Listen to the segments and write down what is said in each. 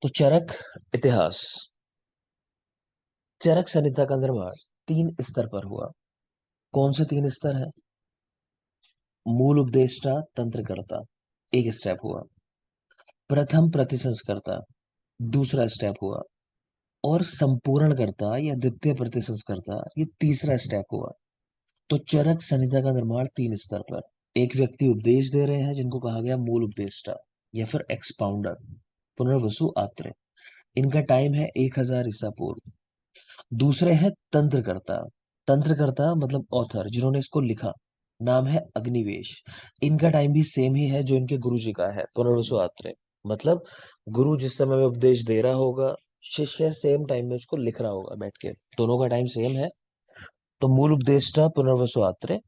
तो चरक इतिहास। चरक संहिता का निर्माण तीन स्तर पर हुआ। कौन से तीन स्तर है? मूल उपदेष्टा तंत्रकर्ता, एक स्टेप हुआ। प्रथम प्रतिसंस्कर्ता, दूसरा स्टेप हुआ। और संपूर्णकर्ता या द्वितीय प्रतिसंस्कर्ता, ये तीसरा स्टेप हुआ। तो चरक संहिता का निर्माण तीन स्तर पर। एक व्यक्ति उपदेश दे रहे हैं जिनको कहा गया मूल उपदेष्टा या फिर एक्सपाउंडर, पुनर्वसु आत्रे। इनका टाइम है 1000 ईसा पूर्व। दूसरे हैं तंत्रकर्ता। तंत्रकर्ता मतलब ऑथर, जिन्होंने इसको लिखा, नाम है अग्निवेश। इनका टाइम भी सेम ही है जो इनके गुरु जी का है, पुनर्वसु आत्रे। मतलब गुरु जिस समय में उपदेश दे रहा होगा, शिष्य सेम टाइम में उसको लिख रहा होगा बैठ के। दोनों का टाइम सेम है। तो मूल उपदेष्टा पुनर्वसु आत्रे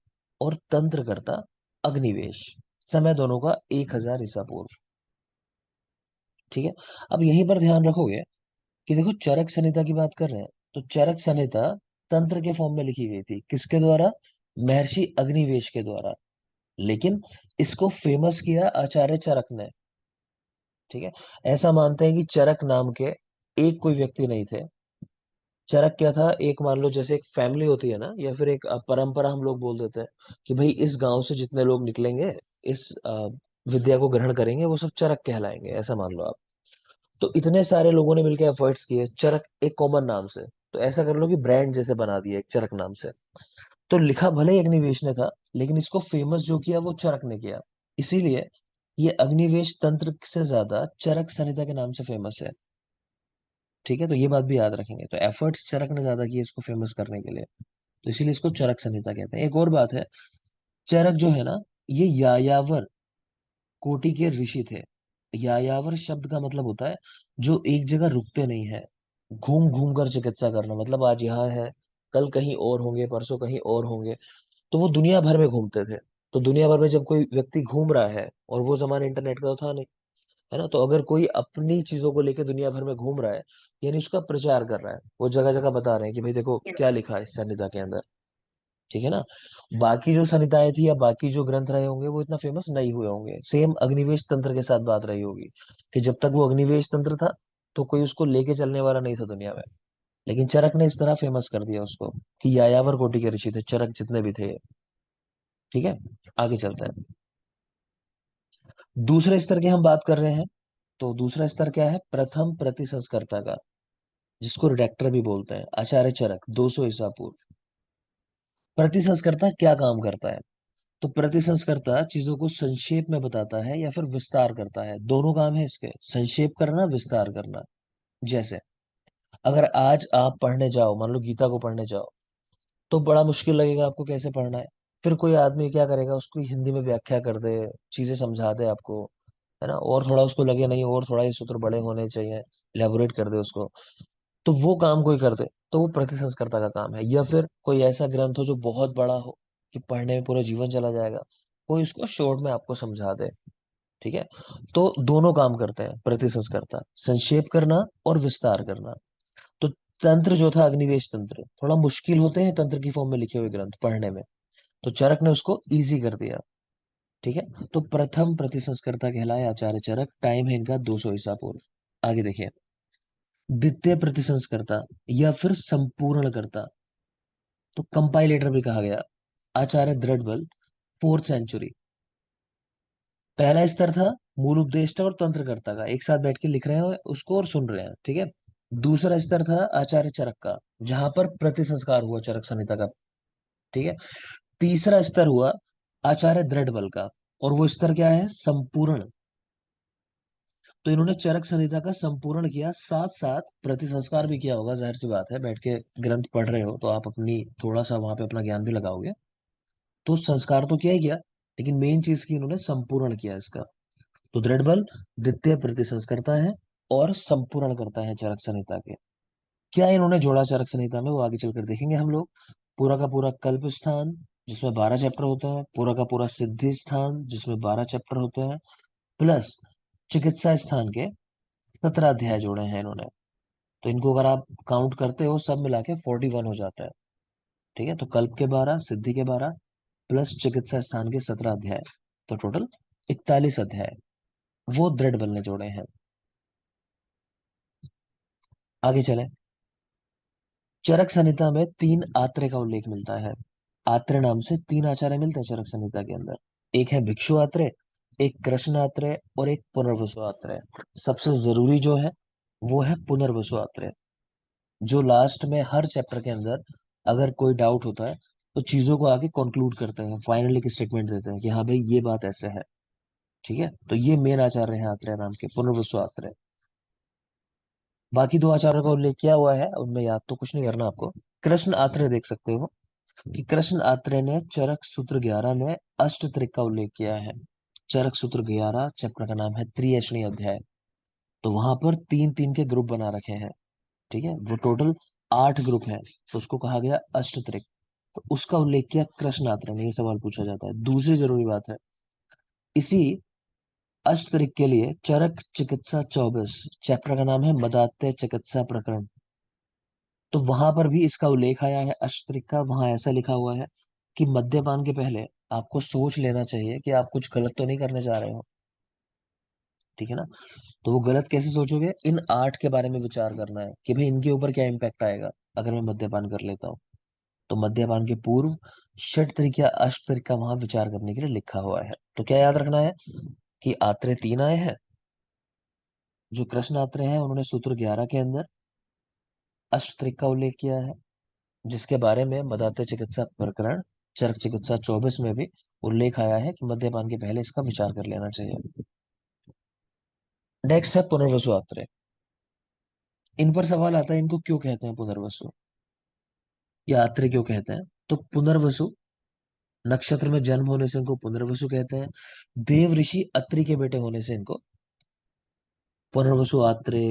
और तंत्रकर्ता अग्निवेश, समय दोनों का 1000 ईसा पूर्व। ठीक है। अब यहीं पर ध्यान रखोगे कि देखो चरक संहिता की बात कर रहे हैं, तो चरक संहिता तंत्र के फॉर्म में लिखी गई थी, किसके द्वारा? महर्षि अग्निवेश के द्वारा। लेकिन इसको फेमस किया आचार्य चरक ने। ठीक है। ऐसा मानते हैं कि चरक नाम के एक कोई व्यक्ति नहीं थे। चरक क्या था? एक मान लो जैसे एक फैमिली होती है ना, या फिर एक परंपरा हम लोग बोल देते हैं कि भाई इस गांव से जितने लोग निकलेंगे, इस विद्या को ग्रहण करेंगे, वो सब चरक कहलाएंगे, ऐसा मान लो आप। तो इतने सारे लोगों ने मिलकर एफर्ट्स किए चरक एक कॉमन नाम से। तो ऐसा कर लो कि ब्रांड जैसे बना दिया एक चरक नाम से। तो लिखा भले ही अग्निवेश ने था, लेकिन इसको फेमस जो किया वो चरक ने किया। इसीलिए ये अग्निवेश तंत्र से ज्यादा चरक संहिता के नाम से फेमस है। ठीक है, तो ये बात भी याद रखेंगे। तो एफर्ट्स चरक ने ज्यादा किए इसको फेमस करने के लिए, तो इसीलिए इसको चरक संहिता कहते हैं। एक और बात है, चरक जो है ना, ये यायावर कोटि के ऋषि थे। यायावर शब्द का मतलब होता है जो एक जगह रुकते नहीं है, घूम घूम कर चिकित्सा करना। मतलब आज यहाँ है, कल कहीं और होंगे, परसों कहीं और होंगे। तो वो दुनिया भर में घूमते थे। तो दुनिया भर में जब कोई व्यक्ति घूम रहा है, और वो जमाना इंटरनेट का तो था नहीं, है ना, तो अगर कोई अपनी चीजों को लेकर दुनिया भर में घूम रहा है, यानी उसका प्रचार कर रहा है, वो जगह जगह बता रहे हैं कि भाई देखो क्या लिखा है इस संहिता के अंदर। ठीक है ना। बाकी जो संहिताएं थी या बाकी जो ग्रंथ रहे होंगे वो इतना फेमस नहीं हुए होंगे। सेम अग्निवेश तंत्र के साथ बात रही होगी कि जब तक वो अग्निवेश तंत्र था तो कोई उसको लेके चलने वाला नहीं था दुनिया में। लेकिन चरक ने इस तरह फेमस कर दिया उसको कि यायावर कोटि के ऋषि थे चरक जितने भी थे। ठीक है, आगे चलते हैं। दूसरे स्तर की हम बात कर रहे हैं। तो दूसरा स्तर क्या है? प्रथम प्रतिसंस्कर्ता का, जिसको रिडेक्टर भी बोलते हैं, आचार्य चरक 200 ईसा पूर्व। प्रतिसंस्कर्ता क्या काम करता है? तो प्रतिसंस्कर्ता चीजों को संक्षेप में बताता है या फिर विस्तार करता है। दोनों काम है इसके, संक्षेप करना, विस्तार करना। जैसे अगर आज आप पढ़ने जाओ, मान लो गीता को पढ़ने जाओ, तो बड़ा मुश्किल लगेगा आपको कैसे पढ़ना है। फिर कोई आदमी क्या करेगा, उसको हिंदी में व्याख्या कर दे, चीजें समझा दे आपको, है ना, और थोड़ा उसको लगे नहीं और थोड़ा ये सूत्र बड़े होने चाहिए, इलेबोरेट कर दे उसको। तो वो काम कोई कर दे, तो वो प्रतिसंस्कर्ता का काम है। या फिर कोई ऐसा ग्रंथ हो जो बहुत बड़ा हो कि पढ़ने में पूरा जीवन चला जाएगा, कोई उसको शॉर्ट में आपको समझा दे। ठीक है। तो दोनों काम करते हैं प्रतिसंस्कर्ता, संक्षेप करना और विस्तार करना। तो तंत्र जो था अग्निवेश तंत्र, थोड़ा मुश्किल होते हैं तंत्र की फॉर्म में लिखे हुए ग्रंथ पढ़ने में, तो चरक ने उसको इजी कर दिया। ठीक है। तो प्रथम प्रतिसंस्कर्ता कहलाए आचार्य चरक, टाइम है इनका 200 ईसा पूर्व। आगे देखिए, द्वितीय प्रतिसंस्कर्ता या फिर संपूर्णकर्ता, तो कंपाइलेटर भी कहा गया, आचार्य दृढ़बल, 4th सेंचुरी। पहला स्तर था मूल उपदेष्टा और तंत्रकर्ता का, एक साथ बैठ के लिख रहे हैं उसको और सुन रहे हैं। ठीक है। दूसरा स्तर था आचार्य चरक का, जहां पर प्रतिसंस्कार हुआ चरक संहिता का। ठीक है। तीसरा स्तर हुआ आचार्य दृढ़बल का, और वो स्तर क्या है? संपूर्ण। तो इन्होंने चरक संहिता का संपूर्ण किया, साथ साथ प्रतिसंस्कार भी किया होगा, जाहिर सी बात है, बैठ के ग्रंथ पढ़ रहे हो तो आप अपनी थोड़ा सा वहां पे अपना ज्ञान भी लगाओगे। तो संस्कार तो किया ही किया, लेकिन मेन चीज की इन्होंने संपूर्ण किया इसका। तो दृढ़ बल द्वितीय प्रतिसंस्कर्ता है और संपूर्ण करता है चरक संहिता के। क्या इन्होंने जोड़ा चरक संहिता में, वो आगे चलकर देखेंगे हम लोग। पूरा का पूरा कल्प स्थान, जिसमें 12 चैप्टर होते हैं, पूरा का पूरा सिद्धि स्थान जिसमें 12 चैप्टर होते हैं, प्लस चिकित्सा स्थान के 17 अध्याय जोड़े हैं इन्होंने। तो इनको अगर आप काउंट करते हो सब मिला के 41 हो जाता है। ठीक है। तो कल्प के 12, सिद्धि के 12, प्लस चिकित्सा स्थान के 17 अध्याय, तो टोटल 41 अध्याय वो दृढ़ बल ने जोड़े हैं। आगे चले। चरक संहिता में तीन आत्रे का उल्लेख मिलता है। आत्रे नाम से तीन आचार्य मिलते हैं चरक संहिता के अंदर। एक है भिक्षु आत्रे, एक कृष्ण आत्रे और एक पुनर्वसु आत्रे। सबसे जरूरी जो है वो है पुनर्वसु आत्रे, जो लास्ट में हर चैप्टर के अंदर अगर कोई डाउट होता है तो चीजों को आगे कंक्लूड करते हैं, फाइनली एक स्टेटमेंट देते हैं कि हाँ भाई ये बात ऐसे है। ठीक है, तो ये मेन आचार्य हैं आत्रेय नाम के, पुनर्वसु आत्रेय। बाकी दो आचार्यों का उल्लेख किया हुआ है, उनमें याद तो कुछ नहीं करना आपको। कृष्ण आत्रेय देख सकते हो कि कृष्ण आत्रेय ने चरक सूत्र 11 में अष्टत्रिक का उल्लेख किया है। चरक सूत्र 11 चैप्टर का नाम है त्रियशनी अध्याय। तो वहां पर तीन तीन के ग्रुप बना रखे हैं। ठीक है, वो टोटल 8 ग्रुप है, तो उसको कहा गया अष्टत्रिक। तो उसका उल्लेख किया कृष्ण आत्रेय ने, ये सवाल पूछा जाता है। दूसरी जरूरी बात है, इसी अष्टत्रिक के लिए चरक चिकित्सा 24 चैप्टर का नाम है मदात्य चिकित्सा प्रकरण। तो वहां पर भी इसका उल्लेख आया है अष्टत्रिक का। वहां ऐसा लिखा हुआ है कि मद्यपान के पहले आपको सोच लेना चाहिए कि आप कुछ गलत तो नहीं करने जा रहे हो। ठीक है ना? तो वो गलत कैसे सोचोगे, इन 8 के बारे में विचार करना है कि भाई इनके ऊपर क्या इम्पैक्ट आएगा अगर मैं मद्यपान कर लेता हूँ। तो मद्यपान के पूर्व षट तरीक या अष्ट तरीक का वहां विचार करने के लिए लिखा हुआ है। तो क्या याद रखना है कि आत्रे तीन आए हैं। जो कृष्ण आत्रे हैं उन्होंने सूत्र 11 के अंदर अष्ट तरीक का उल्लेख किया है, जिसके बारे में मदात्य चिकित्सा प्रकरण चरक चिकित्सा 24 में भी उल्लेख आया है कि मद्यपान के पहले इसका विचार कर लेना चाहिए। नेक्स्ट है पुनर्वसु आत्रे। इन पर सवाल आता है, इनको क्यों कहते हैं पुनर्वसु या आत्रे क्यों कहते हैं? तो पुनर्वसु, नक्षत्र में जन्म होने से इनको पुनर्वसु कहते हैं। देव ऋषि अत्रि के बेटे होने से इनको पुनर्वसु आत्रे,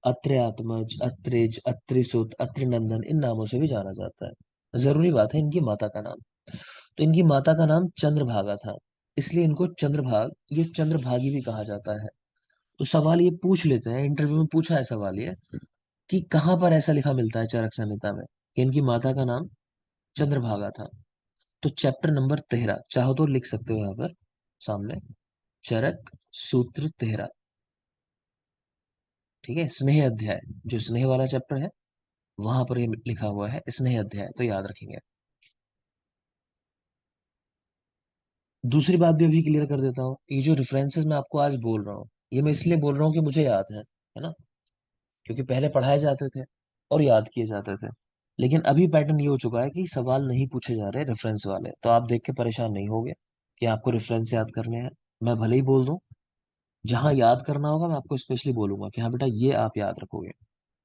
अत्रे आत्मज, अत्रिज, अत्रिसुत, अत्रिनंदन इन नामों से भी जाना जाता है। जरूरी बात है इनकी माता का नाम। तो इनकी माता का नाम चंद्रभागा था, इसलिए इनको चंद्रभाग, ये चंद्रभागी भी कहा जाता है। तो सवाल ये पूछ लेते हैं, इंटरव्यू में पूछा है सवाल ये कि कहाँ पर ऐसा लिखा मिलता है चरक संहिता में कि इनकी माता का नाम चंद्रभागा था। तो चैप्टर नंबर 13 चाहो तो लिख सकते हो यहाँ पर सामने, चरक सूत्र 13। ठीक है, स्नेह अध्याय, जो स्नेह वाला चैप्टर है वहां पर ये लिखा हुआ है स्नेह अध्याय, तो याद रखेंगे। दूसरी बात भी अभी क्लियर कर देता हूँ, ये जो रेफरेंसेस मैं आपको आज बोल रहा हूँ ये मैं इसलिए बोल रहा हूँ कि मुझे याद है ना? क्योंकि पहले पढ़ाए जाते थे और याद किए जाते थे, लेकिन अभी पैटर्न ये हो चुका है कि सवाल नहीं पूछे जा रहे रेफरेंस वाले, तो आप देख के परेशान नहीं होगे कि आपको रेफरेंस याद करने हैं। मैं भले ही बोल दूं, जहां याद करना होगा मैं आपको स्पेशली बोलूंगा कि हाँ बेटा ये आप याद रखोगे।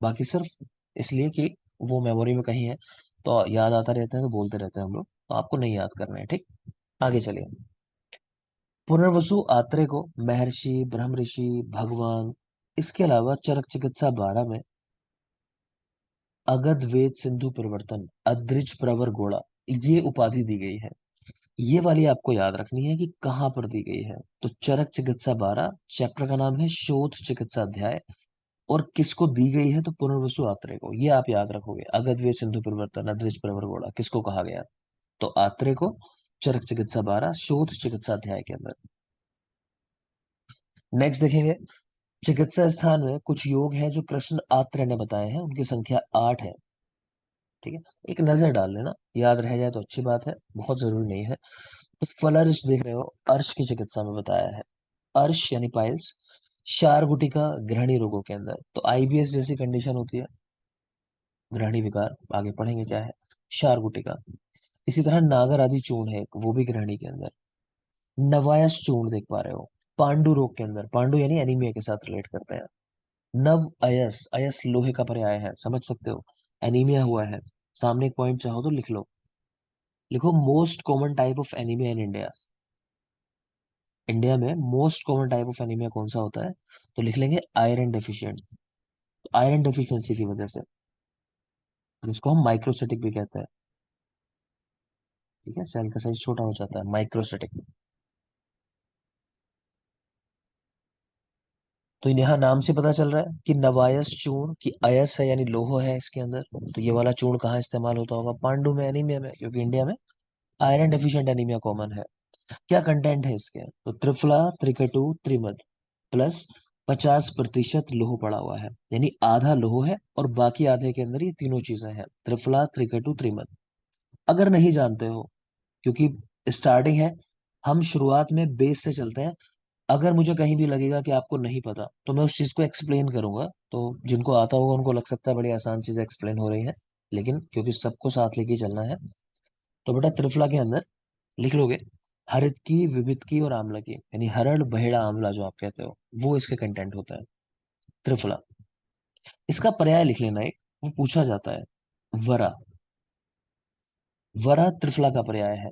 बाकी सिर्फ इसलिए कि वो मेमोरी में कहीं है, तो याद आता रहता है तो बोलते रहते हैं हम लोग, तो आपको नहीं याद करना है। ठीक, आगे चलिए। पुनर्वसु आत्रेय को महर्षि, ब्रह्म ऋषि, भगवान, इसके अलावा चरक चिकित्सा 12 में अगध वेद सिंधु प्रवर्तन, अद्रिज प्रवर गोड़ा, ये उपाधि दी गई है। ये वाली आपको याद रखनी है कि कहाँ पर दी गई है। तो चरक चिकित्सा 12 चैप्टर का नाम है शोध चिकित्सा अध्याय, और किसको दी गई है? तो पुनर्वसु आत्रेय को। ये आप याद रखोगे, अगध वेद सिंधु प्रवर्तन अद्रिज प्रवर गोड़ा किसको कहा गया? तो आत्रेय को, चरक चिकित्सा 12 शोध चिकित्सा अध्याय के अंदर। नेक्स्ट देखेंगे, चिकित्सा स्थान में कुछ योग हैं जो कृष्ण आत्रेय ने बताए हैं, उनकी संख्या 8 है। ठीक है, एक नजर डाल लेना, याद रह जाए तो अच्छी बात है, बहुत जरूरी नहीं है। तो फलारिश देख रहे हो, अर्श की चिकित्सा में बताया है। अर्श यानी पाइल्स, क्षार गुटिका गृहिणी रोगों के अंदर, तो आईबीएस जैसी कंडीशन होती है, गृहिणी विकार, आगे पढ़ेंगे क्या है क्षार गुटिका। इसी तरह नागर आदि चूर्ण है एक, वो भी गृहिणी के अंदर। नवायस चूर्ण देख पा रहे हो, पांडु रोग के अंदर, पांडु यानी एनीमिया के साथ रिलेट करते हैं। नव अयस, अयस लोहे का पर्याय है, समझ सकते हो, एनीमिया हुआ है। सामने एक पॉइंट चाहो तो लिख लो, लिखो most common type of anaemia in India. India में most common type of anaemia कौन सा होता है? तो लिख लेंगे आयरन डेफिशिएंट। आयरन डेफिशिएंसी की वजह से, जिसको हम माइक्रोसिटिक भी कहते हैं। ठीक है, सेल का साइज छोटा हो जाता है, माइक्रोसिटिक। तो यहाँ नाम से पता चल रहा है कि नवायस चूर्ण की अयस है यानी लोह है इसके अंदर। तो ये वाला चूर्ण कहाँ इस्तेमाल होता होगा? पांडु में, एनीमिया में, क्योंकि इंडिया में आयरन डेफिशिएंट एनीमिया कॉमन है। क्या कंटेंट है इसके? तो त्रिफला, त्रिकटु, त्रिमद प्लस 50% लोह पड़ा हुआ है, यानी आधा लोह है और बाकी आधे के अंदर ये तीनों चीजें हैं, त्रिफला, त्रिकटु, त्रिमद। अगर नहीं जानते हो, क्योंकि स्टार्टिंग है, हम शुरुआत में बेस से चलते हैं। अगर मुझे कहीं भी लगेगा कि आपको नहीं पता तो मैं उस चीज को एक्सप्लेन करूंगा, तो जिनको आता होगा उनको लग सकता है बड़ी आसान चीजें एक्सप्लेन हो रही है, लेकिन क्योंकि सबको साथ लेके ही चलना है। तो बेटा त्रिफला के अंदर लिख लोगे हरित की, विविध की और आंवला की, यानी हरड़, बहेड़ा, आंवला जो आप कहते हो, वो इसके कंटेंट होता है त्रिफला। इसका पर्याय लिख लेना एक, वो पूछा जाता है, वरा। वरा त्रिफला का पर्याय है,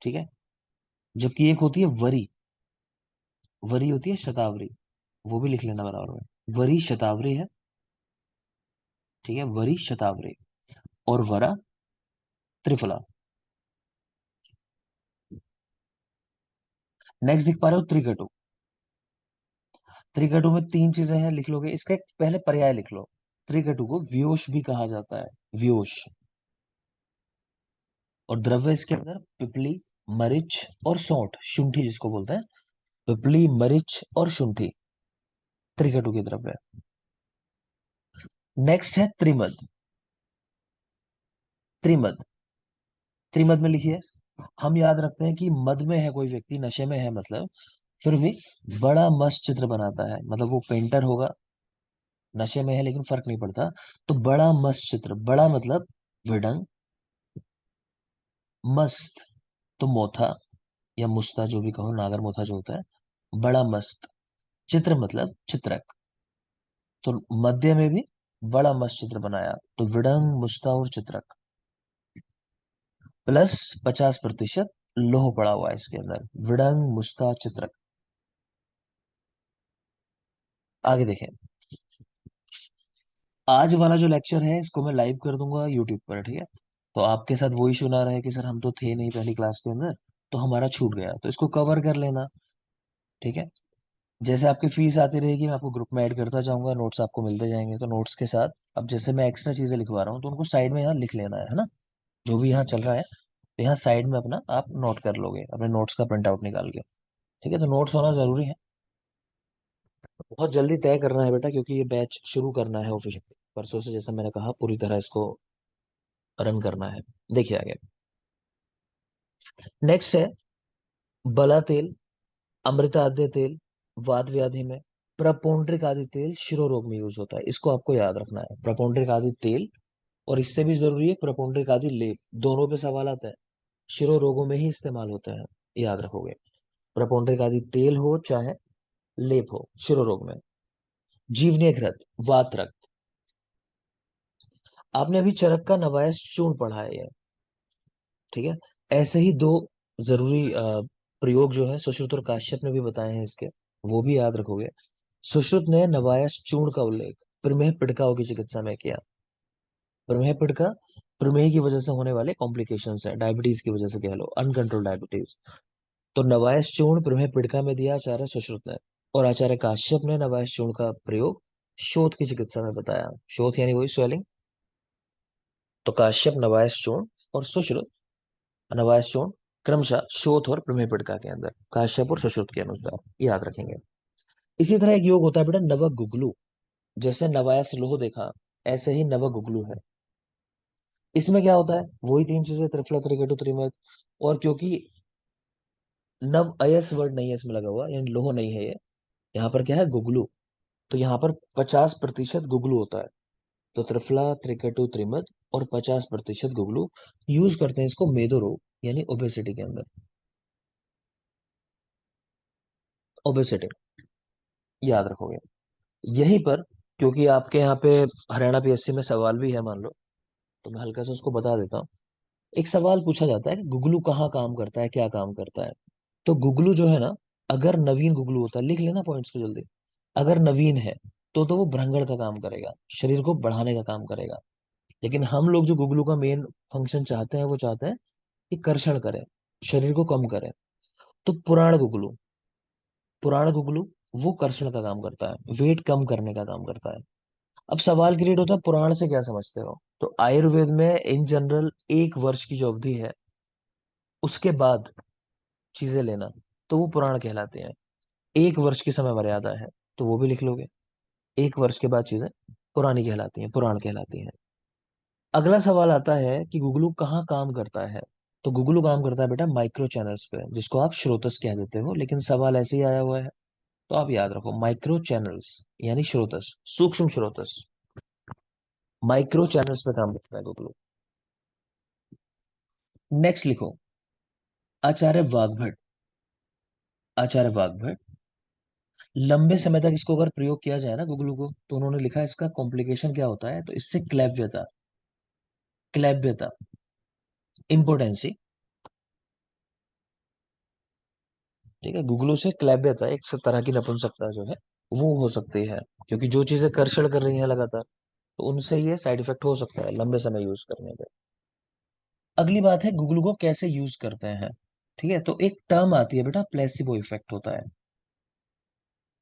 ठीक है। जबकि एक होती है वरी, वरी होती है शतावरी, वो भी लिख लेना बराबर में, वरी शतावरी है, ठीक है, वरी शतावरी। और वरा त्रिफला। नेक्स्ट देख पा रहे हो त्रिकटु। त्रिकटु में तीन चीजें हैं, लिख लोगे, इसका एक पहले पर्याय लिख लो। त्रिकटु को व्योश भी कहा जाता है, व्योश। और द्रव्य इसके अंदर पिपली, मरिच और सौंठ, शुंठी जिसको बोलते हैं, पिपली, मरिच और शुंठी, त्रिकटु के द्रव्य। नेक्स्ट है त्रिमद। त्रिमद, त्रिमद में लिखिए, हम याद रखते हैं कि मद में है कोई व्यक्ति, नशे में है मतलब, फिर भी बड़ा मस्त चित्र बनाता है, मतलब वो पेंटर होगा, नशे में है लेकिन फर्क नहीं पड़ता। तो बड़ा मस्त चित्र, बड़ा मतलब विडंग, मस्त तो मोथा या मुस्ता जो भी कहो, नागर मोथा जो होता है, बड़ा मस्त। चित्र मतलब चित्रक, तो मध्य में भी बड़ा मस्त चित्र बनाया, तो विडंग, मुस्ता और चित्रक। प्लस 50% लोह पड़ा हुआ है इसके अंदर, विडंग, मुस्ता, चित्रक। आगे देखें, आज वाला जो लेक्चर है इसको मैं लाइव कर दूंगा यूट्यूब पर, ठीक है। तो आपके साथ वही सुना रहा है कि सर हम तो थे नहीं पहली क्लास के अंदर, तो हमारा छूट गया, तो इसको कवर कर लेना, ठीक है। जैसे आपकी फीस आती रहेगी मैं आपको ग्रुप में ऐड करता जाऊंगा, नोट्स आपको मिलते जाएंगे, तो नोट्स के साथ अब जैसे मैं एक्स्ट्रा चीजें लिखवा रहा हूँ तो उनको साइड में यहाँ लिख लेना है ना, जो भी यहाँ चल रहा है, तो यहाँ साइड में अपना आप नोट कर लोगे अपने नोट्स का प्रिंट आउट निकाल के, ठीक है। तो नोट्स होना जरूरी है, बहुत जल्दी तय करना है बेटा, क्योंकि ये बैच शुरू करना है ऑफिशियली परसों से, जैसा मैंने कहा पूरी तरह इसको रन करना है। देखिए आगे, नेक्स्ट है बला तेल, अमृता आद्य तेल, वात व्याधि में। प्रपोंड्रिक आदि तेल शिरो रोग में यूज होता है, इसको आपको याद रखना है, प्रपोंड्रिक आदि तेल। और इससे भी जरूरी है प्रपोंड्रिक आदि लेप, दोनों पे सवाल आता है, शिरो रोगों में ही इस्तेमाल होता है, याद रखोगे। प्रपोंड्रिक आदि तेल हो चाहे लेप हो शिरो रोग में। जीवनीय घृत, वात रक्त। आपने अभी चरक का नवायश चूर्ण पढ़ा है ये, ठीक है। ऐसे ही दो जरूरी प्रयोग जो है सुश्रुत और काश्यप ने भी बताए हैं इसके, वो भी याद रखोगे। सुश्रुत ने नवायश चूर्ण का उल्लेख प्रमेह पिड़काओं की चिकित्सा में किया। प्रमेह पिड़का प्रमेह की वजह से होने वाले कॉम्प्लिकेशंस है, डायबिटीज की वजह से कह लो, अनकंट्रोल डायबिटीज। तो नवायश चूर्ण प्रमेह पिड़का में दिया आचार्य सुश्रुत ने, और आचार्य काश्यप ने नवायश चूर्ण का प्रयोग शोथ की चिकित्सा में बताया। शोथ यानी वही स्वेलिंग। तो काश्यप नवायश चूर्ण और सुश्रुत नवायश चूर्ण, क्रमशः शोथ और प्रमेय पिड़का के अंदर, काश्यप और सुश्रुत के अनुसार, याद रखेंगे। इसी तरह एक योग होता है बेटा नवक गुगलू। जैसे नवायस लोह देखा, ऐसे ही नवक गुगलू है। इसमें क्या होता है, वही तीन चीजें, त्रिफला, त्रिकटु, त्रिमत। और क्योंकि नव अयस वर्ड नहीं है इसमें लगा हुआ, यानी लोह नहीं है ये, यहाँ पर क्या है गुगलू, तो यहाँ पर 50% गुगलू होता है। तो त्रिफला, त्रिकटु, त्रिमत और 50% गुगलू यूज करते हैं इसको मेदो रोग यानी ओबेसिटी के अंदर। ओबेसिटी याद रखोगे यहीं पर, क्योंकि आपके यहाँ पे हरियाणा पीएससी में सवाल भी है मान लो, तो मैं हल्का सा उसको बता देता हूँ। एक सवाल पूछा जाता है कि गुगलू कहाँ काम करता है, क्या काम करता है। तो गुगलू जो है ना, अगर नवीन गुगलू होता है, लिख लेना पॉइंट्स को जल्दी, अगर नवीन है तो वो भ्रंगण का काम करेगा, शरीर को बढ़ाने का काम करेगा। लेकिन हम लोग जो गुगलू का मेन फंक्शन चाहते हैं, वो चाहते हैं कि कर्षण करे, शरीर को कम करे। तो पुराण गुगलू वो कर्षण का काम करता है, वेट कम करने का काम करता है। अब सवाल क्रिएट होता है पुराण से क्या समझते हो, तो आयुर्वेद में इन जनरल 1 वर्ष की जो अवधि है उसके बाद चीजें लेना, तो वो पुराण कहलाते हैं। 1 वर्ष की समय मर्यादा है, तो वो भी लिख लोगे। एक वर्ष के बाद चीजें पुरानी कहलाती हैं, पुराण कहलाती हैं। अगला सवाल आता है कि गुगलू कहाँ काम करता है। तो गुगलू काम करता है बेटा माइक्रो चैनल्स पे, जिसको आप श्रोतस कह देते हो, लेकिन सवाल ऐसे ही आया हुआ है। तो आप याद रखो माइक्रो चैनल्स यानी श्रोतस, सूक्ष्म श्रोतस, माइक्रो चैनल्स पे काम करता है गुगलू। नेक्स्ट लिखो आचार्य वाग्भट। आचार्य वाग्भट, लंबे समय तक इसको अगर प्रयोग किया जाए ना गुगलू को, तो उन्होंने लिखा इसका कॉम्प्लिकेशन क्या होता है, तो इससे क्लैव्यता, क्लैव्यता, इम्पोर्टेंसी, ठीक है, गुगलू से क्लैव्यता एक तरह की नपुंसकता जो है वो हो सकती है, क्योंकि जो चीजें कर्षण कर रही हैं लगातार, तो उनसे ये साइड इफेक्ट हो सकता है लंबे समय यूज करने पे। अगली बात है गुगलू को कैसे यूज करते हैं। ठीक है, तो एक टर्म आती है बेटा प्लेसिबो इफेक्ट होता है।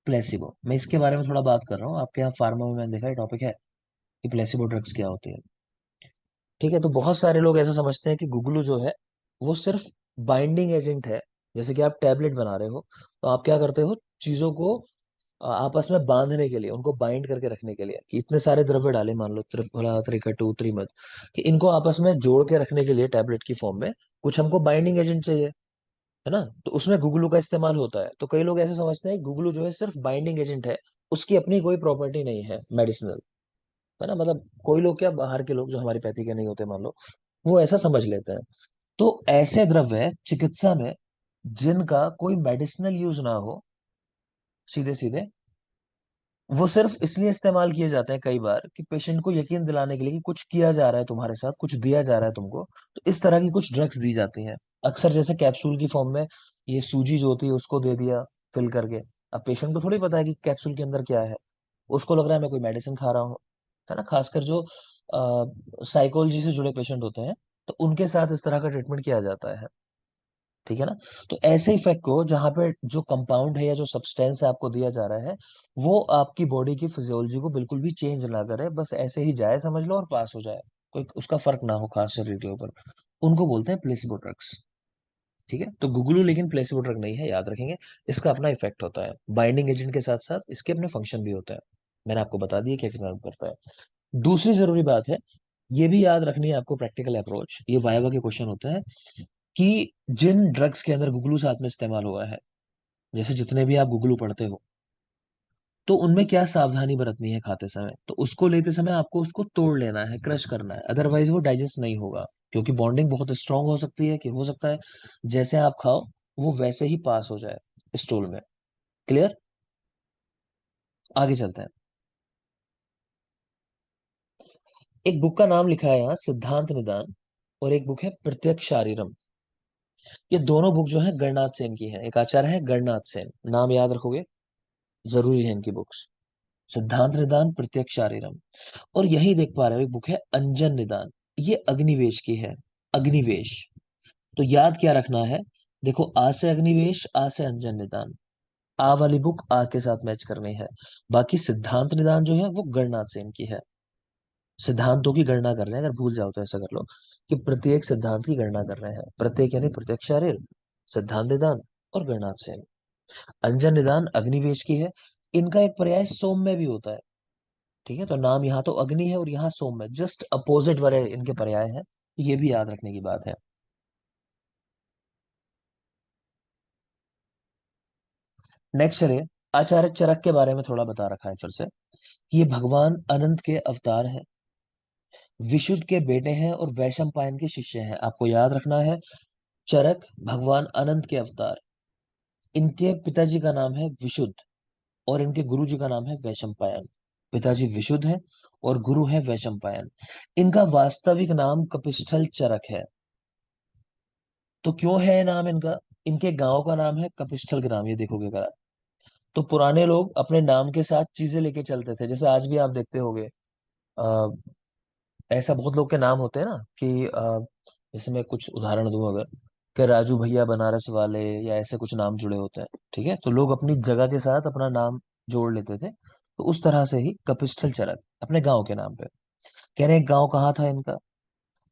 प्लेसिबो, मैं इसके बारे में थोड़ा बात कर रहा हूँ, आपके यहाँ फार्मा में मैंने देखा है टॉपिक है कि प्लेसिबो ड्रग्स क्या होती है। ठीक है, तो बहुत सारे लोग ऐसा समझते हैं कि गुगलू जो है वो सिर्फ बाइंडिंग एजेंट है। जैसे कि आप टैबलेट बना रहे हो, तो आप क्या करते हो, चीजों को आपस में बांधने के लिए, उनको बाइंड करके रखने के लिए, कि इतने सारे द्रव्य डाले, मान लो त्रिफला, त्रिकटु, त्रिमध, कि इनको आपस में जोड़ के रखने के लिए टैबलेट की फॉर्म में कुछ हमको बाइंडिंग एजेंट चाहिए, है ना। तो उसमें गुगलू का इस्तेमाल होता है। तो कई लोग ऐसे समझते हैं गुगलू जो है सिर्फ बाइंडिंग एजेंट है, उसकी अपनी कोई प्रॉपर्टी नहीं है मेडिसिनल, है ना। मतलब कोई लोग क्या, बाहर के लोग जो हमारी पैथी के नहीं होते मान लो, वो ऐसा समझ लेते हैं। तो ऐसे द्रव्य चिकित्सा में जिनका कोई मेडिसिनल यूज ना हो, सीधे सीधे वो सिर्फ इसलिए इस्तेमाल किए जाते हैं कई बार कि पेशेंट को यकीन दिलाने के लिए कि कुछ किया जा रहा है तुम्हारे साथ, कुछ दिया जा रहा है तुमको, तो इस तरह की कुछ ड्रग्स दी जाती हैं। अक्सर जैसे कैप्सूल की फॉर्म में, ये सूजी जो होती है उसको दे दिया फिल करके। अब पेशेंट को थोड़ी पता है कि कैप्सूल के अंदर क्या है, उसको लग रहा है मैं कोई मेडिसिन खा रहा हूँ, है ना। खासकर जो साइकोलॉजी से जुड़े पेशेंट होते हैं, तो उनके साथ इस तरह का ट्रीटमेंट किया जाता है। ठीक है ना। तो ऐसे इफेक्ट को, जहाँ पे जो कंपाउंड है या जो सब्सटेंस है आपको दिया जा रहा है, वो आपकी बॉडी की फिजियोलॉजी को बिल्कुल भी चेंज ना करे, बस ऐसे ही जाए समझ लो और पास हो जाए, कोई उसका फर्क ना हो खास शरीर के ऊपर, उनको बोलते हैं प्लेसिबो ड्रग्स। ठीक है, तो गुगलू लेकिन प्लेसिबो ड्रग नहीं है, याद रखेंगे। इसका अपना इफेक्ट होता है, बाइंडिंग एजेंट के साथ साथ इसके अपने फंक्शन भी होते हैं। मैंने आपको बता दिया क्या क्या काम करता है। दूसरी जरूरी बात है, ये भी याद रखनी है आपको, प्रैक्टिकल अप्रोच, ये वाइवा के क्वेश्चन होता है कि जिन ड्रग्स के अंदर गुगलू साथ में इस्तेमाल हुआ है, जैसे जितने भी आप गुगलू पढ़ते हो, तो उनमें क्या सावधानी बरतनी है खाते समय, तो उसको लेते समय आपको उसको तोड़ लेना है, क्रश करना है, अदरवाइज वो डाइजेस्ट नहीं होगा। क्योंकि बॉन्डिंग बहुत स्ट्रांग हो सकती है, कि हो सकता है जैसे आप खाओ वो वैसे ही पास हो जाए स्टूल में। क्लियर, आगे चलते हैं। एक बुक का नाम लिखा है यहाँ सिद्धांत निदान, और एक बुक है प्रत्यक्ष शारीरम। ये दोनों बुक जो है गणनाथ सेन की है, एक आचार्य है गणनाथ सेन, नाम याद रखोगे, जरूरी है इनकी बुक्स। सिद्धांत निदान, प्रत्यक्ष शारीरम। और यही देख पा रहे हो एक बुक है अंजन निदान, ये अग्निवेश की है, अग्निवेश। तो याद क्या रखना है, देखो आ से अग्निवेश, आ से अंजन निदान, आ वाली बुक आ के साथ मैच करनी है। बाकी सिद्धांत निदान जो है वो गणनाथ सेन की है, सिद्धांतों की गणना कर रहे हैं, अगर भूल जाओ तो ऐसा कर लो कि प्रत्येक सिद्धांत की गणना कर रहे हैं, प्रत्येक यानी प्रत्यक्ष शारीर, सिद्धांत निदान और गणनाथ सेन। अंजन निदान अग्निवेश की है, इनका एक पर्याय सोम में भी होता है। ठीक है, तो नाम यहाँ तो अग्नि है और यहाँ सोम है, जस्ट अपोजिट वाले इनके पर्याय हैं, ये भी याद रखने की बात है। नेक्स्ट चलिए, आचार्य चरक के बारे में थोड़ा बता रखा है फिर से, कि ये भगवान अनंत के अवतार हैं, विशुद्ध के बेटे हैं और वैशंपायन के शिष्य हैं। आपको याद रखना है, चरक भगवान अनंत के अवतार, इनके पिताजी का नाम है विशुद्ध और इनके गुरु जी का नाम है वैशंपायन। पिताजी विशुद्ध है और गुरु है वैशंपायन। इनका वास्तविक नाम कपिस्थल चरक है। तो क्यों है ये नाम इनका, इनके गांव का नाम है कपिस्थल ग्राम, ये देखोगे अगर आप। तो पुराने लोग अपने नाम के साथ चीजें लेके चलते थे, जैसे आज भी आप देखते होगे, आ, ऐसा बहुत लोग के नाम होते हैं ना कि जैसे मैं कुछ उदाहरण दूं अगर, कि राजू भैया बनारस वाले, या ऐसे कुछ नाम जुड़े होते हैं। ठीक है, तो लोग अपनी जगह के साथ अपना नाम जोड़ लेते थे, तो उस तरह से ही कपिस्थल चरक अपने गांव के नाम पे। कह रहे हैं गांव कहाँ था इनका,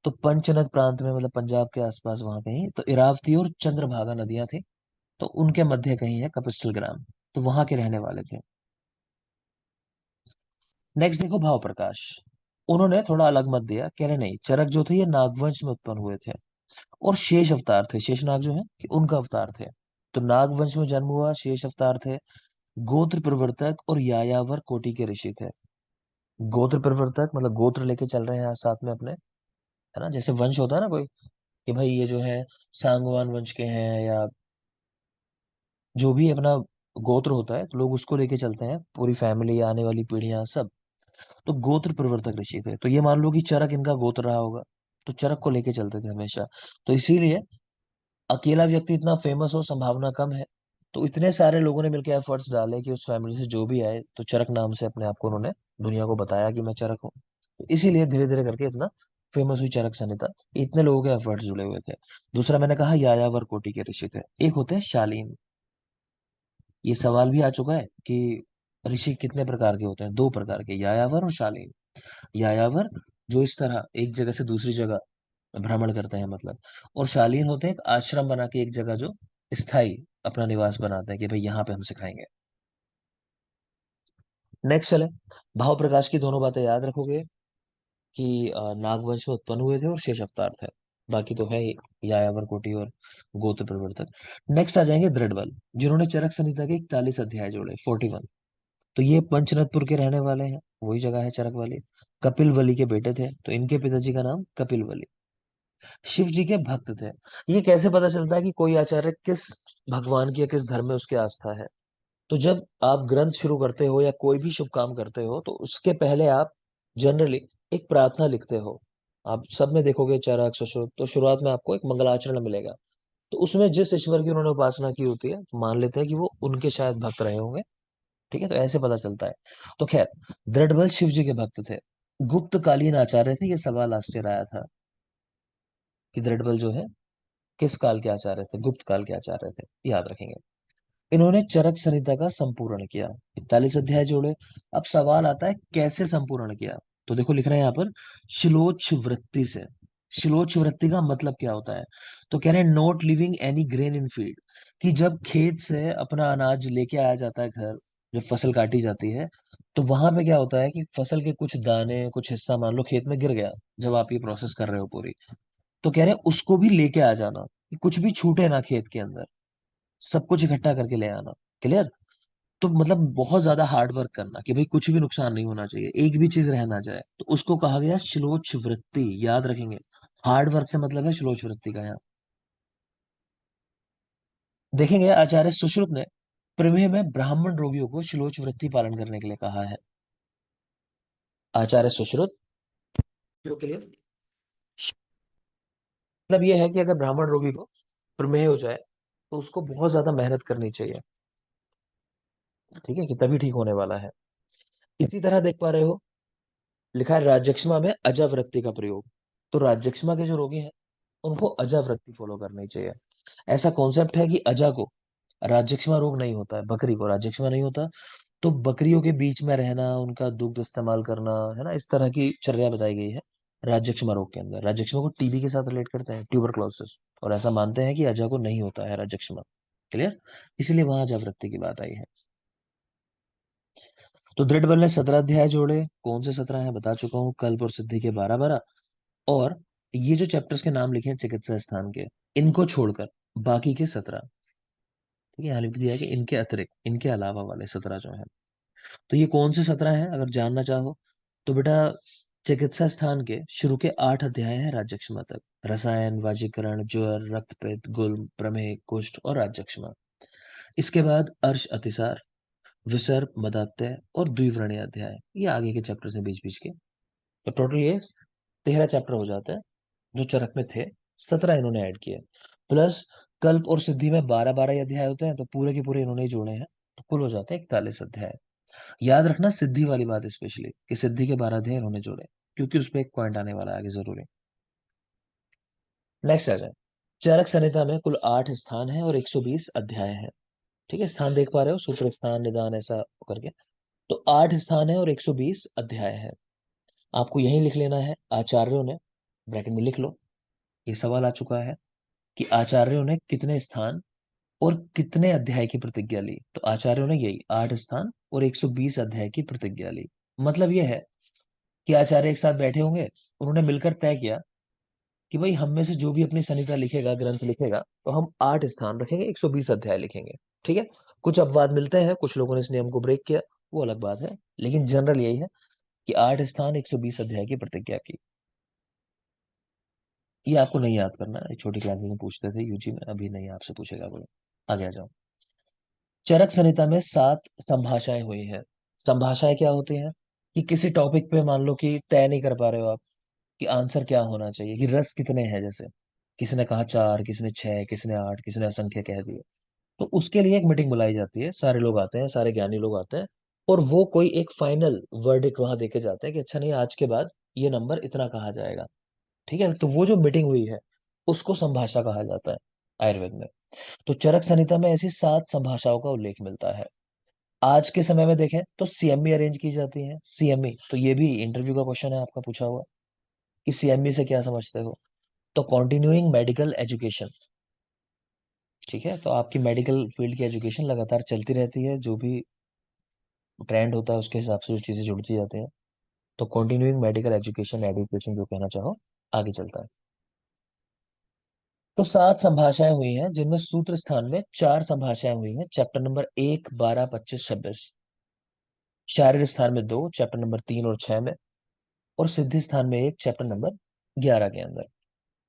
तो पंचनद प्रांत में, मतलब पंजाब के आसपास वहां कहीं, तो इरावती और चंद्रभागा नदियां थी, तो उनके मध्य कहीं है कपिस्थल ग्राम, तो वहां के रहने वाले थे। नेक्स्ट देखो भाव प्रकाश। उन्होंने थोड़ा अलग मत दिया, कह रहे नहीं, चरक जो थे ये नागवंश में उत्पन्न हुए थे और शेष अवतार थे, शेष नाग जो है कि उनका अवतार थे। तो नागवंश में जन्म हुआ, शेष अवतार थे, गोत्र प्रवर्तक और यायावर कोटि के ऋषि थे। गोत्र प्रवर्तक मतलब गोत्र लेके चल रहे हैं साथ में अपने, है ना, जैसे वंश होता है ना कोई, कि भाई ये जो है सांगवान वंश के हैं, या जो भी अपना गोत्र होता है तो लोग उसको लेके चलते हैं, पूरी फैमिली, आने वाली पीढ़ियां सब। तो गोत्र प्रवर्तक ऋषि थे, तो ये मान लो कि चरक इनका गोत्र रहा होगा, तो चरक को लेके चलते थे हमेशा। तो इसीलिए अकेला व्यक्ति इतना फेमस हो संभावना कम है। तो इतने सारे लोगों ने मिलकर एफर्ट्स डाले कि उस फैमिली से जो भी आए तो चरक नाम से अपने आप को उन्होंने दुनिया को बताया कि मैं चरक हूँ। तो इसीलिए धीरे धीरे करके इतना फेमस हुई चरक संहिता। इतने लोगों के एफर्ट्स जुड़े हुए थे। दूसरा मैंने कहा यायावर कोटि के ऋषि थे। एक होते हैं शालीन। ये सवाल भी आ चुका है कि ऋषि कितने प्रकार के होते हैं, दो प्रकार के, यायावर और शालीन। यायावर जो इस तरह एक जगह से दूसरी जगह भ्रमण करते हैं मतलब, और शालीन होते हैं एक आश्रम बना के एक जगह जो स्थायी अपना निवास बनाते हैं कि भाई यहाँ पे हम सिखाएंगे। नेक्स्ट चले, भाव प्रकाश की दोनों बातें याद रखोगे कि नागवंश में उत्पन्न हुए थे और शेष अवतार थे। बाकी तो है ही, यायावर कोटि और गोत्र प्रवर्तक। नेक्स्ट आ जाएंगे दृढ़बल, जिन्होंने चरक संहिता के 41 अध्याय जोड़े, 41। तो ये पंचनदपुर के रहने वाले हैं, वही जगह है चरक वाली। कपिल वली के बेटे थे, तो इनके पिताजी का नाम कपिल वली। शिव जी के भक्त थे। ये कैसे पता चलता है कि कोई आचार्य किस भगवान की या किस धर्म में उसकी आस्था है? तो जब आप ग्रंथ शुरू करते हो या कोई भी शुभ काम करते हो तो उसके पहले आप जनरली एक प्रार्थना लिखते हो। आप सब में देखोगे चरक सुश्रुत, तो शुरुआत में आपको एक मंगलाचरण मिलेगा। तो उसमें जिस ईश्वर की उन्होंने उपासना की होती है, तो मान लेते हैं कि वो उनके शायद भक्त रहे होंगे। ठीक है, तो ऐसे पता चलता है। तो खैर, दृढ़बल शिव जी के भक्त थे, गुप्त कालीन आचार्य थे। ये सवाल आश्चर्य आया था कि दृढ़बल जो है किस काल के आचार्य थे, गुप्त काल के आचार्य थे, याद रखेंगे। इन्होंने चरक संहिता का संपूर्ण किया, 41 अध्याय जोड़े। अब सवाल आता है कैसे संपूर्ण किया? तो देखो लिख रहे हैं यहाँ पर, शिलोच वृत्ति से। शिलोच वृत्ति का मतलब क्या होता है? तो कह रहे हैं not living any grain in field, कि जब खेत से अपना अनाज लेके आया जाता है घर, जब फसल काटी जाती है, तो वहां पे क्या होता है कि फसल के कुछ दाने, कुछ हिस्सा मान लो खेत में गिर गया, जब आप ये प्रोसेस कर रहे हो पूरी, तो कह रहे हैं उसको भी लेके आ जाना, कि कुछ भी छूटे ना खेत के अंदर, सब कुछ इकट्ठा करके ले आना। क्लियर? तो मतलब बहुत ज्यादा हार्ड वर्क करना कि भाई कुछ भी नुकसान नहीं होना चाहिए, एक भी चीज रह ना जाए, तो उसको कहा गया श्लोच वृत्ति, याद रखेंगे। हार्ड वर्क से मतलब है श्लोच वृत्ति का यहाँ। देखेंगे आचार्य सुश्रुत ने प्रमेय में ब्राह्मण रोगियों को श्लोच वृत्ति पालन करने के लिए कहा है। आचार्य सुश्रुत के लिए मतलब ये है कि अगर ब्राह्मण रोगी को प्रमेय हो जाए तो उसको बहुत ज्यादा मेहनत करनी चाहिए। ठीक है, कि तभी ठीक होने वाला है। इसी तरह देख पा रहे हो, लिखा है राजक्षमा में अजावृत्ति का प्रयोग। तो राजक्षमा के जो रोगी हैं उनको अजावृत्ति फॉलो करनी चाहिए। ऐसा कॉन्सेप्ट है कि अजा को राजक्षमा रोग नहीं होता है, बकरी को राजक्षमा नहीं होता। तो बकरियों के बीच में रहना, उनका दुग्ध इस्तेमाल करना, है ना, इस तरह की चर्या बताई गई है राजक्षमा रोग के अंदर। राजक्षमा को टीबी के साथ रिलेट करते हैं, ट्यूबरक्लोसिस, और ऐसा मानते हैं कि अजा को नहीं होता है राजक्षमा। क्लियर? इसीलिए वहां अजावृत्ति की बात आई है। तो दृढ़ बल ने 17 अध्याय जोड़े। कौन से 17 हैं बता चुका हूँ, कल्प और सिद्धि के 12-12। और ये जो चैप्टर्स के नाम लिखे हैं चिकित्सा स्थान के, इनको छोड़कर बाकी के 17, ठीक है, यहाँ लिख दिया है कि इनके अतिरिक्त, इनके अलावा वाले 17 जो हैं। तो ये कौन से 17 हैं अगर जानना चाहो तो बेटा, चिकित्सा स्थान के शुरू के 8 अध्याय हैं राज्यक्षमा तक। रसायन, वाजीकरण, ज्वर, रक्तपित्त, गुल्म, प्रमेह, कुष्ठ और राज्यक्षमा। इसके बाद अर्श अतिसार, विसर्प, मदात्य और द्विव्रणीय अध्याय, ये आगे के चैप्टर हैं बीच बीच के। तो टोटल ये 13 चैप्टर हो जाते हैं जो चरक में थे। 17 इन्होंने ऐड किए, प्लस कल्प और सिद्धि में 12-12 अध्याय होते हैं, तो पूरे के पूरे इन्होंने ही जोड़े हैं। तो कुल हो जाते हैं 41 अध्याय। याद रखना सिद्धि वाली बात स्पेशली, कि सिद्धि के 12 अध्याय इन्होंने जोड़े, क्योंकि उस पर एक पॉइंट आने वाला है आगे जरूरी। नेक्स्ट आ जाए, चरक संहिता में कुल 8 स्थान है और 120 अध्याय है। ठीक है, स्थान देख पा रहे हो, सूत्र स्थान, निदान, ऐसा करके। तो 8 स्थान है और 120 अध्याय है। आपको यही लिख लेना है आचार्यों ने, ब्रैकेट में लिख लो, ये सवाल आ चुका है कि आचार्यों ने कितने स्थान और कितने अध्याय की प्रतिज्ञा ली। तो आचार्यों ने यही 8 स्थान और 120 अध्याय की प्रतिज्ञा ली। मतलब ये है कि आचार्य एक साथ बैठे होंगे, उन्होंने मिलकर तय किया कि भाई हम में से जो भी अपनी संहिता लिखेगा, ग्रंथ लिखेगा, तो हम 8 स्थान रखेंगे, 120 अध्याय लिखेंगे। ठीक है। कुछ अपवाद मिलते हैं, कुछ लोगों ने इस नियम को ब्रेक किया, वो अलग बात है, लेकिन जनरल यही है कि 8 स्थान 120 अध्याय की प्रतिज्ञा की। ये आपको नहीं याद करना, एक छोटी क्लास में पूछते थे यूजी में, अभी नहीं आपसे पूछेगा कोई। आगे आ जाओ। चरक संहिता में 7 संभाषाएं हुई हैं। संभाषाएं क्या होती हैं? कि किसी टॉपिक पे मान लो कि तय नहीं कर पा रहे हो आप कि आंसर क्या होना चाहिए, कि रस कितने हैं, जैसे किसी ने कहा 4, किसी ने 6, किसी ने 8, किसी ने असंख्य कह दिए। तो उसके लिए एक मीटिंग बुलाई जाती है, सारे लोग आते हैं, सारे ज्ञानी लोग आते हैं, और वो कोई एक फाइनल वर्डिक्ट वहां देके जाते हैं कि अच्छा नहीं, आज के बाद ये नंबर इतना कहा जाएगा। ठीक है। तो वो जो मीटिंग हुई है उसको संभाषा कहा जाता है आयुर्वेद में। तो चरक संहिता में ऐसी 7 संभाषाओं का उल्लेख मिलता है। आज के समय में देखें तो सीएमई अरेंज की जाती है। सीएमई तो ये भी इंटरव्यू का क्वेश्चन है आपका पूछा हुआ, कि सीएमई से क्या समझते हो? तो कंटिन्यूइंग मेडिकल एजुकेशन। ठीक है। तो आपकी मेडिकल फील्ड की एजुकेशन लगातार चलती रहती है, जो भी ट्रेंड होता है उसके हिसाब से जो चीजें जुड़ती जाती हैं। तो कंटिन्यूइंग मेडिकल एजुकेशन, एडुकेशन जो कहना चाहो, आगे चलता है। तो 7 संभाषाएं हुई हैं, जिनमें सूत्र स्थान में 4 संभाषाएं हुई हैं, चैप्टर नंबर 1, 12, 25, 26। शारीर स्थान में 2, चैप्टर नंबर 3 और 6 में। और सिद्धि स्थान में 1, चैप्टर नंबर 11 के अंदर।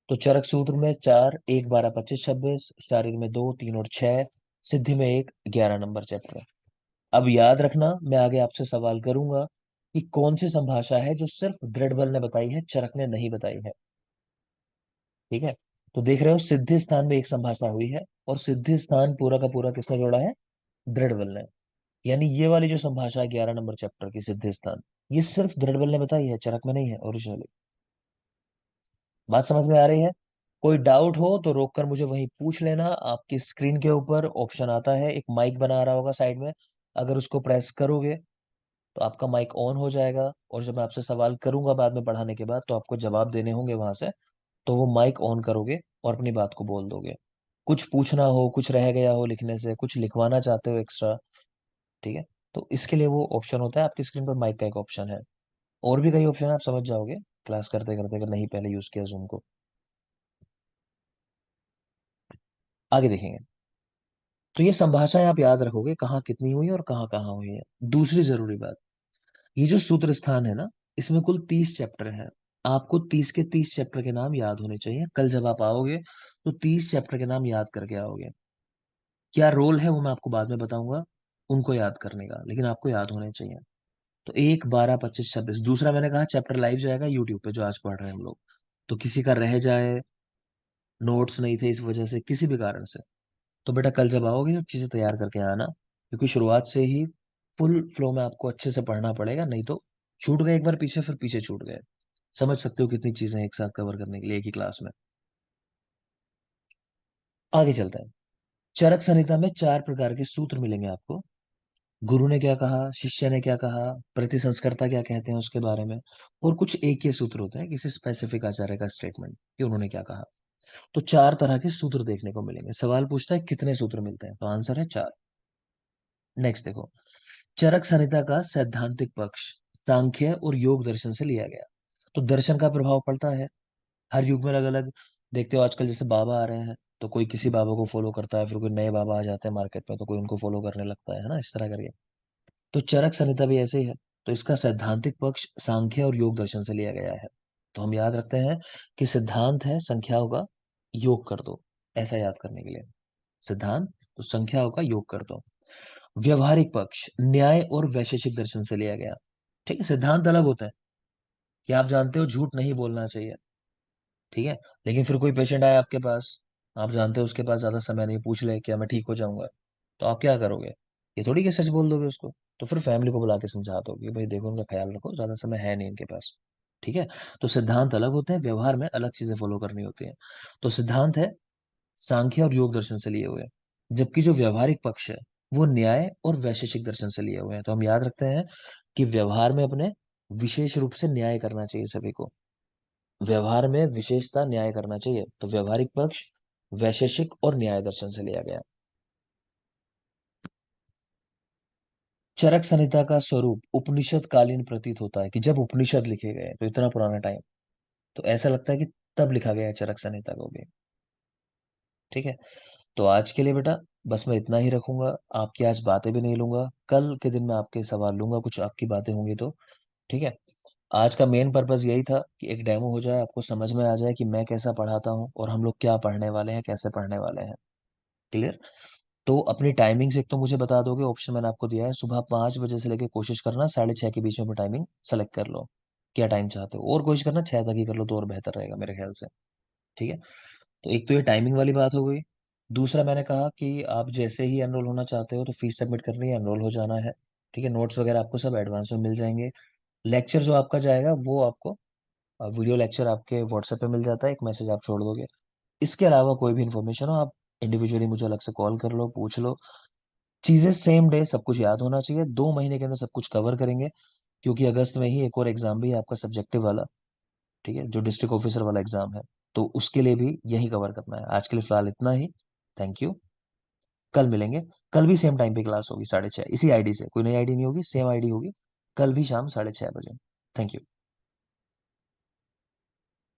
तो चरक सूत्र में 4, 1, 12, 25, 26, शारीर में 2, 3 और 6, सिद्धि में 1, 11 नंबर चैप्टर। अब याद रखना, मैं आगे आपसे सवाल करूंगा कि कौन सी संभाषा है जो सिर्फ दृढ़ बल ने बताई है, चरक ने नहीं बताई है। ठीक है। तो देख रहे हो, सिद्धि स्थान में एक संभाषा हुई है, और सिद्धि स्थान पूरा का पूरा किसने जोड़ा है? दृढ़ बल ने। यानी ये वाली जो संभाषा है 11 नंबर चैप्टर की, सिद्धि स्थान, ये सिर्फ दृढ़ बल ने बताई है, चरक में नहीं है ओरिजिनली। बात समझ में आ रही है? कोई डाउट हो तो रोक कर मुझे वहीं पूछ लेना। आपकी स्क्रीन के ऊपर ऑप्शन आता है, एक माइक बना रहा होगा साइड में, अगर उसको प्रेस करोगे तो आपका माइक ऑन हो जाएगा, और जब मैं आपसे सवाल करूंगा बाद में पढ़ाने के बाद, तो आपको जवाब देने होंगे वहां से, तो वो माइक ऑन करोगे और अपनी बात को बोल दोगे। कुछ पूछना हो, कुछ रह गया हो लिखने से, कुछ लिखवाना चाहते हो एक्स्ट्रा, ठीक है, तो इसके लिए वो ऑप्शन होता है आपकी स्क्रीन पर, माइक का एक ऑप्शन है। और भी कई ऑप्शन है, आप समझ जाओगे क्लास करते करते, अगर नहीं पहले यूज किया जूम को। आगे देखेंगे। तो ये संभाषाएं आप याद रखोगे, कहाँ कितनी हुई और कहाँ कहाँ हुई है। दूसरी जरूरी बात, ये जो सूत्र स्थान है ना, इसमें कुल 30 चैप्टर हैं। आपको 30 के 30 चैप्टर के नाम याद होने चाहिए। कल जब आप आओगे तो 30 चैप्टर के नाम याद करके आओगे। क्या रोल है वो मैं आपको बाद में बताऊंगा, उनको याद करने का, लेकिन आपको याद होने चाहिए। तो 1, 12, 25, 26। दूसरा मैंने कहा चैप्टर लाइव जाएगा यूट्यूब पे, जो आज पढ़ रहे हैं हम लोग। तो किसी का रह जाए, नोट्स नहीं थे इस वजह से, किसी भी कारण से, तो बेटा कल जब आओगे तो चीजें तैयार करके आना, क्योंकि शुरुआत से ही फुल फ्लो में आपको अच्छे से पढ़ना पड़ेगा, नहीं तो छूट गए एक बार पीछे, फिर पीछे छूट गए। समझ सकते हो कितनी चीजें एक साथ कवर करने के लिए एक ही क्लास में। आगे चलते हैं। चरक संहिता में 4 प्रकार के सूत्र मिलेंगे आपको। गुरु ने क्या कहा, शिष्य ने क्या कहा, प्रतिसंस्कर्ता क्या कहते हैं उसके बारे में, और कुछ एक ही सूत्र होते हैं किसी स्पेसिफिक आचार्य का स्टेटमेंट कि उन्होंने क्या कहा। तो 4 तरह के सूत्र देखने को मिलेंगे। सवाल पूछता है कितने सूत्र मिलते हैं, तो आंसर है 4। नेक्स्ट देखो। चरक संहिता का सैद्धांतिक पक्ष सांख्य और योग दर्शन से लिया गया। तो दर्शन का प्रभाव पड़ता है हर युग में अलग अलग। देखते हो आजकल जैसे बाबा आ रहे हैं, तो कोई किसी बाबा को फॉलो करता है, फिर कोई नए बाबा आ जाते हैं मार्केट में, तो कोई उनको फॉलो करने लगता है ना, इस तरह करके। तो चरक संहिता भी ऐसे ही है। तो इसका सैद्धांतिक पक्ष सांख्य और योग दर्शन से लिया गया है। तो हम याद रखते हैं कि सिद्धांत है संख्याओं का योग कर दो, ऐसा याद करने के लिए। सिद्धांत तो संख्याओं का योग कर दो। व्यवहारिक पक्ष न्याय और वैशेषिक दर्शन से लिया गया। ठीक है। सिद्धांत अलग होता है कि आप जानते हो झूठ नहीं बोलना चाहिए, ठीक है, लेकिन फिर कोई पेशेंट आए आपके पास, आप जानते हो उसके पास ज्यादा समय नहीं, पूछ ले क्या मैं ठीक हो जाऊंगा, तो आप क्या करोगे? ये थोड़ी कि सच बोल दोगे उसको। तो फिर फैमिली को बुला के समझा दोगे कि भाई देखो उनका ख्याल रखो, ज्यादा समय है नहीं इनके पास। ठीक है। तो सिद्धांत अलग होते हैं, व्यवहार में अलग चीजें फॉलो करनी होती है। तो सिद्धांत है सांख्य और योग दर्शन से लिए हुए, जबकि जो व्यवहारिक पक्ष है वो न्याय और वैशेषिक दर्शन से लिए हुए हैं। तो हम याद रखते हैं कि व्यवहार में अपने विशेष रूप से न्याय करना चाहिए सभी को। व्यवहार में विशेषता न्याय करना चाहिए, तो व्यवहारिक पक्ष वैशेषिक और न्याय दर्शन से लिया गया। चरक संहिता का स्वरूप उपनिषद कालीन प्रतीत होता है, कि जब उपनिषद लिखे गए तो इतना पुराना टाइम, तो ऐसा लगता है कि तब लिखा गया है चरक संहिता को भी। ठीक है। तो आज के लिए बेटा बस मैं इतना ही रखूंगा, आपकी आज बातें भी नहीं लूंगा, कल के दिन मैं आपके सवाल लूंगा, कुछ आपकी बातें होंगी तो। ठीक है। आज का मेन पर्पस यही था कि एक डेमो हो जाए, आपको समझ में आ जाए कि मैं कैसा पढ़ाता हूँ और हम लोग क्या पढ़ने वाले हैं, कैसे पढ़ने वाले हैं। क्लियर। तो अपनी टाइमिंग से एक तो मुझे बता दोगे, ऑप्शन मैंने आपको दिया है, सुबह 5 बजे से लेकर कोशिश करना 6:30 के बीच में अपनी टाइमिंग सेलेक्ट कर लो, क्या टाइम चाहते हो, और कोशिश करना 6 तक ही कर लो तो और बेहतर रहेगा मेरे ख्याल से। ठीक है। तो एक तो ये टाइमिंग वाली बात हो गई। दूसरा मैंने कहा कि आप जैसे ही एनरोल होना चाहते हो तो फीस सबमिट करनी है, एनरोल हो जाना है। ठीक है। नोट्स वगैरह आपको सब एडवांस में मिल जाएंगे। लेक्चर जो आपका जाएगा वो आपको वीडियो लेक्चर आपके व्हाट्सएप पे मिल जाता है, एक मैसेज आप छोड़ दोगे। इसके अलावा कोई भी इन्फॉर्मेशन हो आप इंडिविजुअली मुझे अलग से कॉल कर लो, पूछ लो। चीजें सेम डे सब कुछ याद होना चाहिए, 2 महीने के अंदर सब कुछ कवर करेंगे, क्योंकि अगस्त में ही एक और एग्जाम भी है आपका सब्जेक्टिव वाला। ठीक है, जो डिस्ट्रिक्ट ऑफिसर वाला एग्जाम है, तो उसके लिए भी यही कवर करना है। आज के लिए फिलहाल इतना ही। Thank you. कल मिलेंगे। कल भी सेम टाइम पे क्लास होगी 6:30, इसी आईडी से, कोई नई आईडी नहीं होगी, सेम आईडी होगी। कल भी शाम 6:30 बजे। Thank you.